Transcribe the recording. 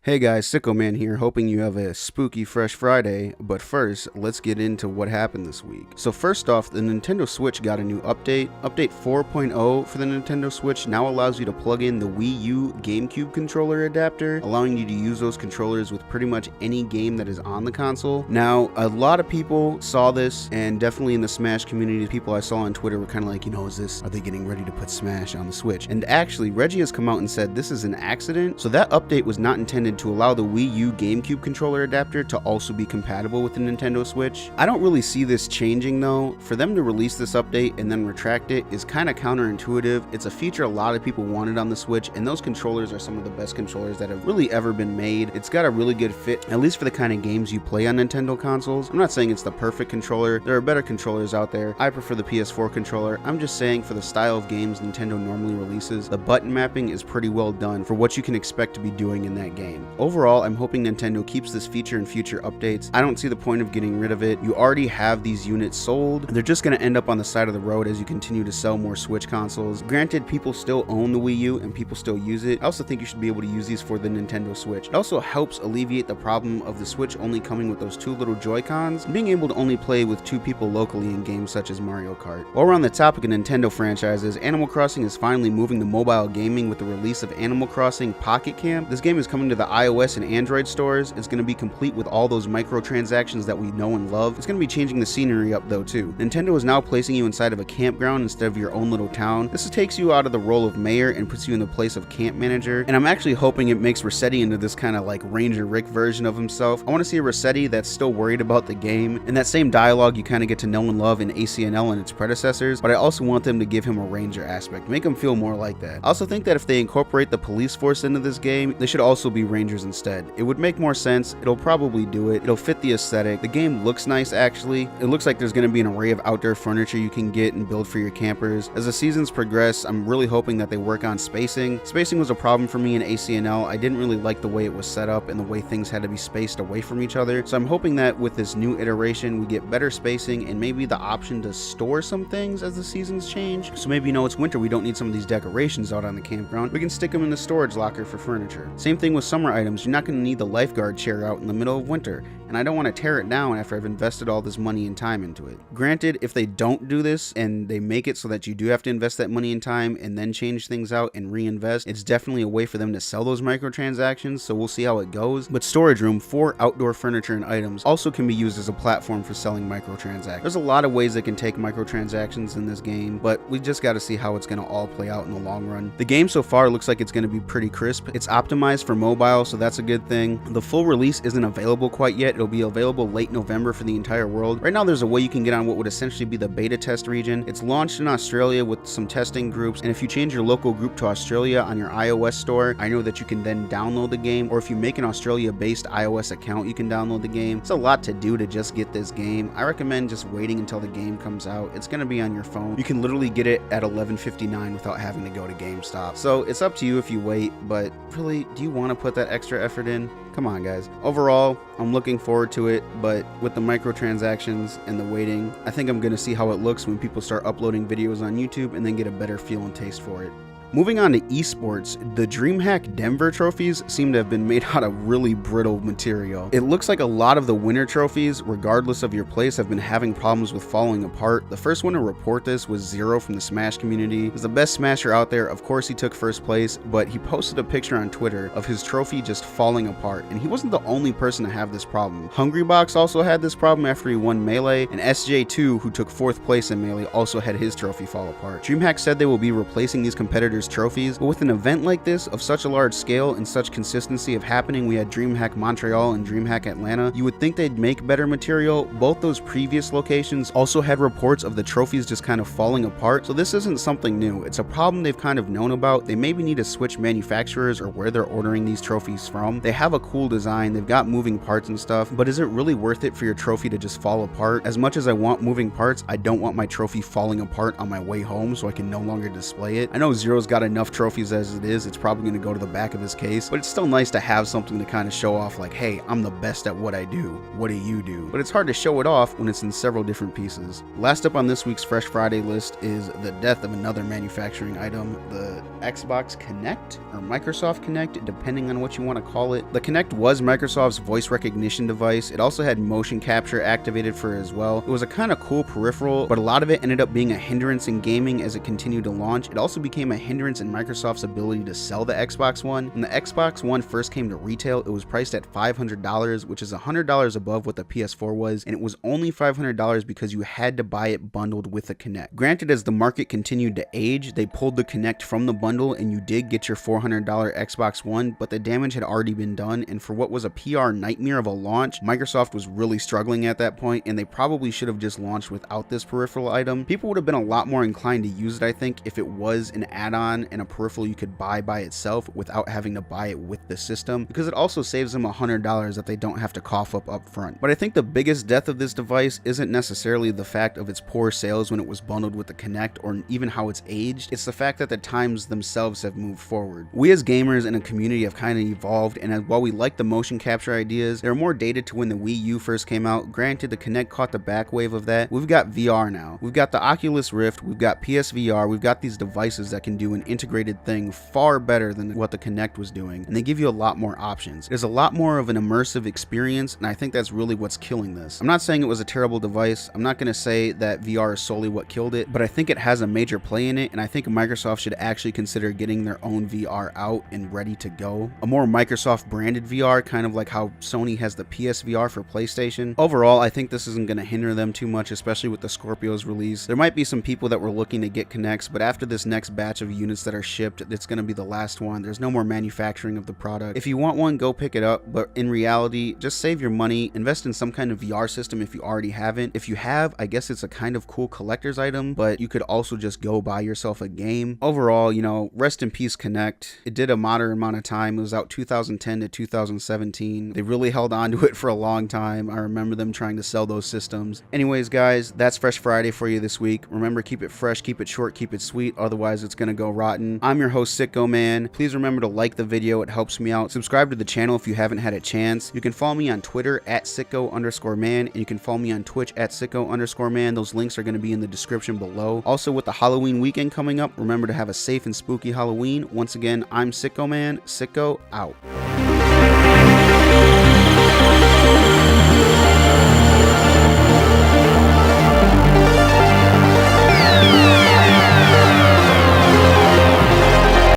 Hey guys, Sicko Man here, hoping you have a spooky fresh Friday, but first, let's get into what happened this week. So first off, the Nintendo Switch got a new update. Update 4.0 for the Nintendo Switch now allows you to plug in the WiiU GameCube controller adapter, allowing you to use those controllers with pretty much any game that is on the console. Now, a lot of people saw this, and definitely in the Smash community, people I saw on Twitter were kind of like, are they getting ready to put Smash on the Switch? And actually, Reggie has come out and said this is an accident, so that update was not intended to allow the WiiU GameCube controller adapter to also be compatible with the Nintendo Switch. I don't really see this changing though. For them to release this update and then retract it is kind of counterintuitive. It's a feature a lot of people wanted on the Switch, and those controllers are some of the best controllers that have really ever been made. It's got a really good fit, at least for the kind of games you play on Nintendo consoles. I'm not saying it's the perfect controller. There are better controllers out there. I prefer the PS4 controller. I'm just saying for the style of games Nintendo normally releases, the button mapping is pretty well done for what you can expect to be doing in that game. Overall, I'm hoping Nintendo keeps this feature in future updates. I don't see the point of getting rid of it. You already have these units sold. They're just going to end up on the side of the road as you continue to sell more Switch consoles. Granted, people still own the Wii U and people still use it. I also think you should be able to use these for the Nintendo Switch. It also helps alleviate the problem of the Switch only coming with those two little Joy-Cons and being able to only play with two people locally in games such as Mario Kart. While we're on the topic of Nintendo franchises, Animal Crossing is finally moving to mobile gaming with the release of Animal Crossing Pocket Camp. This game is coming to the iOS and Android stores. It's going to be complete with all those microtransactions that we know and love. It's going to be changing the scenery up though too. Nintendo is now placing you inside of a campground instead of your own little town. This takes you out of the role of mayor and puts you in the place of camp manager, and I'm actually hoping it makes Rossetti into this kind of like Ranger Rick version of himself. I want to see a Rossetti that's still worried about the game, and that same dialogue you kind of get to know and love in ACNL and its predecessors, but I also want them to give him a Ranger aspect, make him feel more like that. I also think that if they incorporate the police force into this game, they should also be Rangers instead. It would make more sense. It'll probably do it. It'll fit the aesthetic. The game looks nice actually. It looks like there's going to be an array of outdoor furniture you can get and build for your campers. As the seasons progress, I'm really hoping that they work on spacing. Spacing was a problem for me in ACNL. I didn't really like the way it was set up and the way things had to be spaced away from each other. So I'm hoping that with this new iteration, we get better spacing and maybe the option to store some things as the seasons change. So maybe, it's winter, we don't need some of these decorations out on the campground. We can stick them in the storage locker for furniture. Same thing with summer items. You're not going to need the lifeguard chair out in the middle of winter, and I don't want to tear it down after I've invested all this money and time into it. Granted, if they don't do this and they make it so that you do have to invest that money and time and then change things out and reinvest, it's definitely a way for them to sell those microtransactions, so we'll see how it goes. But storage room for outdoor furniture and items also can be used as a platform for selling microtransactions. There's a lot of ways they can take microtransactions in this game, but we just got to see how it's going to all play out in the long run. The game so far looks like it's going to be pretty crisp. It's optimized for mobile, so that's a good thing. The full release isn't available quite yet. It'll be available late November for the entire world. Right now there's a way you can get on what would essentially be the beta test region. It's launched in Australia with some testing groups, and if you change your local group to Australia on your iOS store, I know that you can then download the game, or if you make an Australia-based iOS account, you can download the game. It's a lot to do to just get this game. I recommend just waiting until the game comes out. It's going to be on your phone. You can literally get it at $11.59 without having to go to GameStop. So it's up to you if you wait, but really, do you want to put that extra effort in? Come on, guys. Overall, I'm looking forward to it, but with the microtransactions and the waiting, I think I'm going to see how it looks when people start uploading videos on YouTube and then get a better feel and taste for it. Moving on to esports, the DreamHack Denver trophies seem to have been made out of really brittle material. It looks like a lot of the winner trophies, regardless of your place, have been having problems with falling apart. The first one to report this was Zero from the Smash community. He's the best Smasher out there. Of course, he took first place, but he posted a picture on Twitter of his trophy just falling apart, and he wasn't the only person to have this problem. Hungrybox also had this problem after he won Melee, and SJ2, who took 4th place in Melee, also had his trophy fall apart. DreamHack said they will be replacing these competitors' trophies, but with an event like this of such a large scale and such consistency of happening, we had DreamHack Montreal and DreamHack Atlanta, you would think they'd make better material. Both those previous locations also had reports of the trophies just kind of falling apart, so this isn't something new. It's a problem they've kind of known about. They maybe need to switch manufacturers or where they're ordering these trophies from. They have a cool design, they've got moving parts and stuff, but is it really worth it for your trophy to just fall apart? As much as I want moving parts, I don't want my trophy falling apart on my way home so I can no longer display it. I know Zero's got enough trophies as it is. It's probably going to go to the back of his case, but it's still nice to have something to kind of show off like, hey, I'm the best at what I do. What do you do? But it's hard to show it off when it's in several different pieces. Last up on this week's Fresh Friday list is the death of another manufacturing item, the Xbox Kinect or Microsoft Kinect, depending on what you want to call it. The Kinect was Microsoft's voice recognition device. It also had motion capture activated for it as well. It was a kind of cool peripheral, but a lot of it ended up being a hindrance in gaming as it continued to launch. It also became a hindrance in Microsoft's ability to sell the Xbox One. When the Xbox One first came to retail, it was priced at $500, which is $100 above what the PS4 was, and it was only $500 because you had to buy it bundled with the Kinect. Granted, as the market continued to age, they pulled the Kinect from the bundle and you did get your $400 Xbox One, but the damage had already been done, and for what was a PR nightmare of a launch, Microsoft was really struggling at that point, and they probably should have just launched without this peripheral item. People would have been a lot more inclined to use it, I think, if it was an add-on and a peripheral you could buy by itself without having to buy it with the system, because it also saves them $100 that they don't have to cough up front. But I think the biggest death of this device isn't necessarily the fact of its poor sales when it was bundled with the Kinect or even how it's aged. It's the fact that the times themselves have moved forward. We as gamers in a community have kind of evolved, and while we like the motion capture ideas, they're more dated to when the Wii U first came out. Granted, the Kinect caught the back wave of that. We've got VR now. We've got the Oculus Rift, we've got PSVR, we've got these devices that can do an integrated thing far better than what the Kinect was doing, and they give you a lot more options. There's a lot more of an immersive experience, and I think that's really what's killing this. I'm not saying it was a terrible device. I'm not going to say that VR is solely what killed it, but I think it has a major play in it, and I think Microsoft should actually consider getting their own VR out and ready to go. A more Microsoft branded VR, kind of like how Sony has the PSVR for PlayStation. Overall, I think this isn't going to hinder them too much, especially with the Scorpio's release. There might be some people that were looking to get Kinects, but after this next batch of units that are shipped, it's going to be the last one. There's no more manufacturing of the product. If you want one, go pick it up, but in reality, just save your money, invest in some kind of VR system if you already haven't. If you have, I guess it's a kind of cool collector's item, but you could also just go buy yourself a game. Overall, you know, rest in peace Kinect. It did a moderate amount of time. It was out 2010 to 2017. They really held on to it for a long time. I remember them trying to sell those systems. Anyways, guys, that's Fresh Friday for you this week. Remember, keep it fresh, keep it short, keep it sweet, otherwise it's gonna go rotten. I'm your host, Sicko Man. Please remember to like the video, it helps me out. Subscribe to the channel if you haven't had a chance. You can follow me on Twitter at Sicko_man, and you can follow me on Twitch at Sicko_man. Those links are gonna be in the description below. Also, with the Halloween weekend coming up, remember to have a safe and spooky Halloween. Once again, I'm Sicko Man. Sicko out.